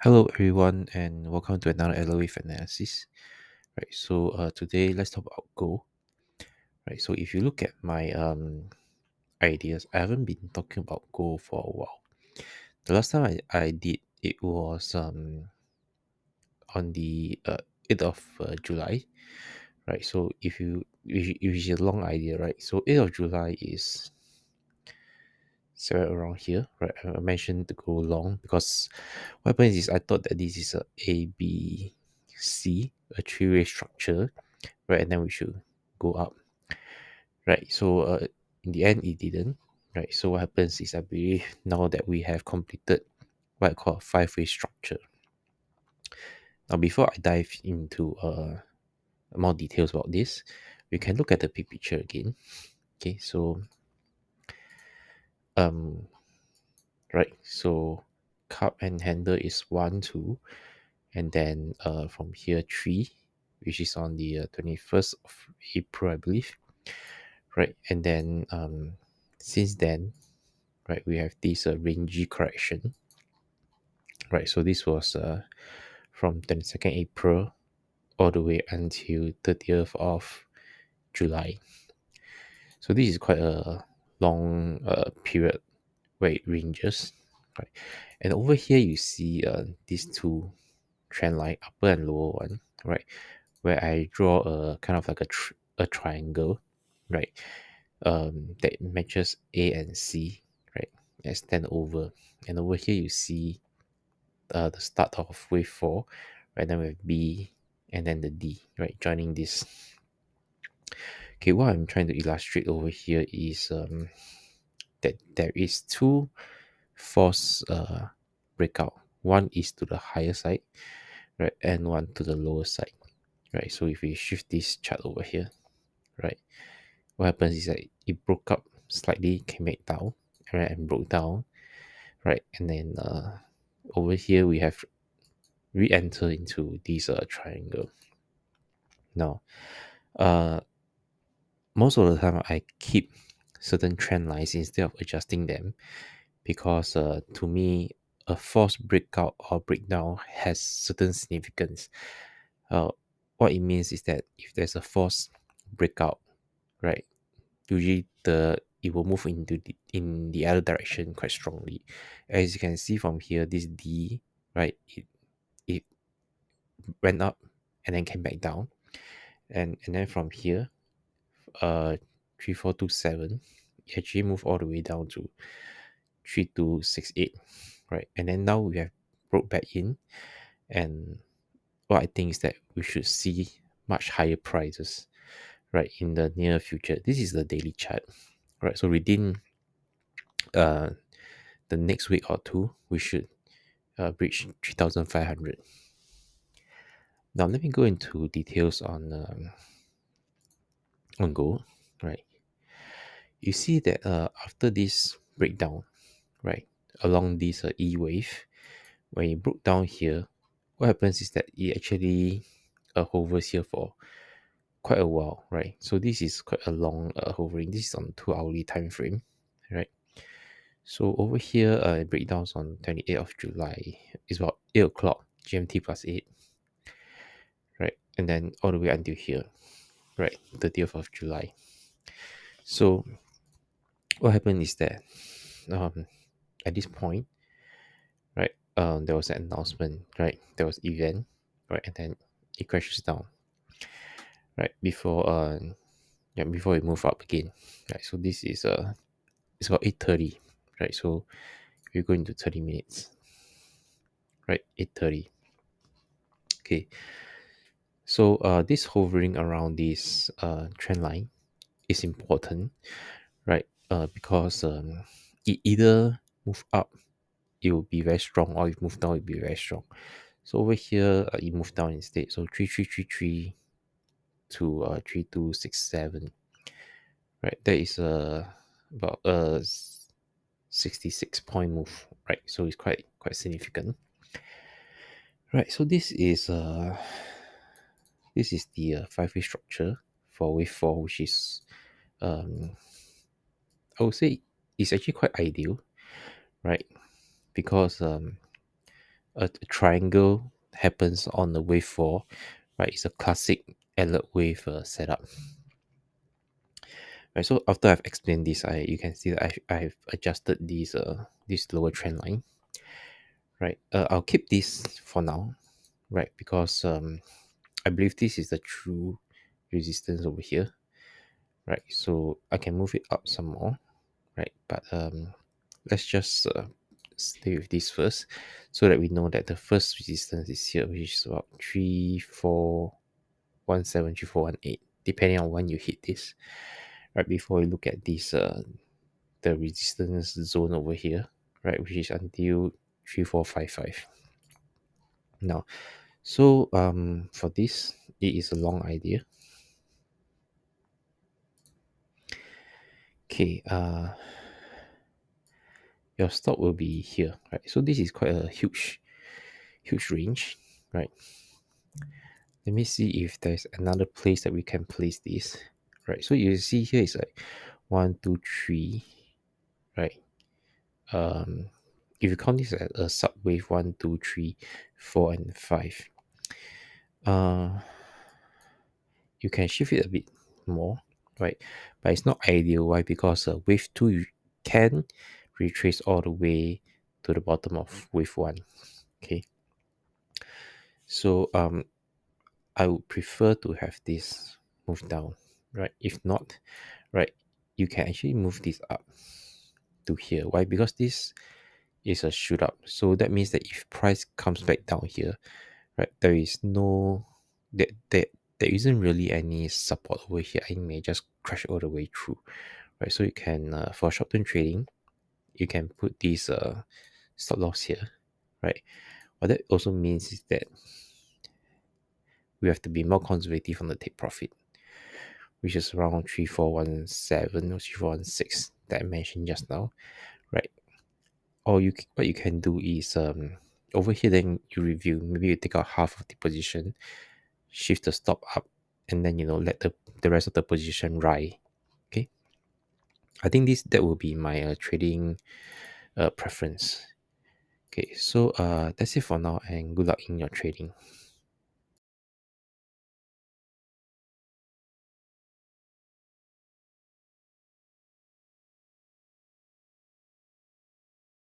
Hello everyone and welcome to another Elliott Wave analysis. Right, so today let's talk about gold. Right, so if you look at my ideas, I haven't been talking about gold for a while. The last time I did it was on the 8th of July. Right, so if you a long idea, right? So 8th of July is somewhere around here, right? I mentioned to go long because what happens is I thought that this is a B C, a three-way structure, right? And then we should go up, right? So in the end, it didn't, right? So what happens is I believe now that we have completed what I call a five-way structure. Now, before I dive into more details about this, we can look at the big picture again. Okay, so um, right, so cup and handle is 1, 2, and then from here 3, which is on the 21st of April, I believe, right? And then since then, right, we have this rangy correction, right? So this was from 22nd April all the way until 30th of July. So this is quite a long period where it ranges, right? And over here you see these two trend line, upper and lower one, right? Where I draw a kind of like a triangle, right? That matches A and C, right? Extend over, and over here you see the start of wave 4, right? Then we have B and then the D, right? Joining this. Okay, what I'm trying to illustrate over here is that there is two force breakout. One is to the higher side, right? And one to the lower side, right? So if we shift this chart over here, right? What happens is that it broke up slightly, came back down, right? And broke down, right? And then over here we have re-enter into this triangle. Now, uh, most of the time I keep certain trend lines instead of adjusting them because to me, a false breakout or breakdown has certain significance. Uh, what it means is that if there's a false breakout, right, usually it will move in the other direction quite strongly. As you can see from here, this D, right, it went up and then came back down, and then from here, 3427, it actually moved all the way down to 3268, right? And then now we have broke back in, and what I think is that we should see much higher prices, right, in the near future. This is the daily chart, right? So within uh the next week or two, we should breach 3500. Now let me go into details on gold, right? You see that after this breakdown, right, along this E wave, when it broke down here, what happens is that it actually hovers here for quite a while, right? So this is quite a long hovering. This is on 2 hourly time frame, right? So over here, it breakdowns on 28th of July. It's about 8 o'clock GMT plus 8, right? And then all the way until here, right? 30th of July. So what happened is that at this point, right, there was an announcement, right? There was event, right? And then it crashes down, right? Before we move up again, right? So this is it's about 8:30, right? So we're going to 30 minutes, right? 8:30. Okay. So this hovering around this trend line is important, right? Because it either move up, it will be very strong, or if move down, it will be very strong. So over here, it moved down instead. So 3333 to 3267, right? That is about a 66-point move, right? So it's quite significant, right? So this is the five-way structure for wave 4, which is um I would say it's actually quite ideal, right? Because a triangle happens on the wave 4, right? It's a classic Elliott wave setup. Right, so after I've explained this, you can see that I've adjusted this lower trend line. Right, I'll keep this for now, right? Because I believe this is the true resistance over here, right? So I can move it up some more, right? But let's just stay with this first, so that we know that the first resistance is here, which is about 3417, 3418, depending on when you hit this. Right, before we look at this the resistance zone over here, right, which is until 3455. Now, so for this, it is a long idea. Okay, your stop will be here, right? So this is quite a huge range, right? Let me see if there's another place that we can place this, right? So you see here is like 1 2 3, right? If you count this as a subwave, 1 2 3 4 and 5, you can shift it a bit more, right? But it's not ideal. Why? Because wave 2 you can retrace all the way to the bottom of wave 1. Okay, so I would prefer to have this move down, right? If not, right, you can actually move this up to here. Why? Because this is a shoot up, so that means that if price comes back down here, right, there is no there isn't really any support over here. I may just crash all the way through, right? So you can for short-term trading, you can put this stop loss here, right? What that also means is that we have to be more conservative on the take profit, which is around 3417 or 3416 that I mentioned just now, right? Or what you can do is over here, then you review, maybe you take out half of the position, shift the stop up, and then let the rest of the position ride. Okay, I think that will be my trading preference. Okay, so that's it for now, and good luck in your trading.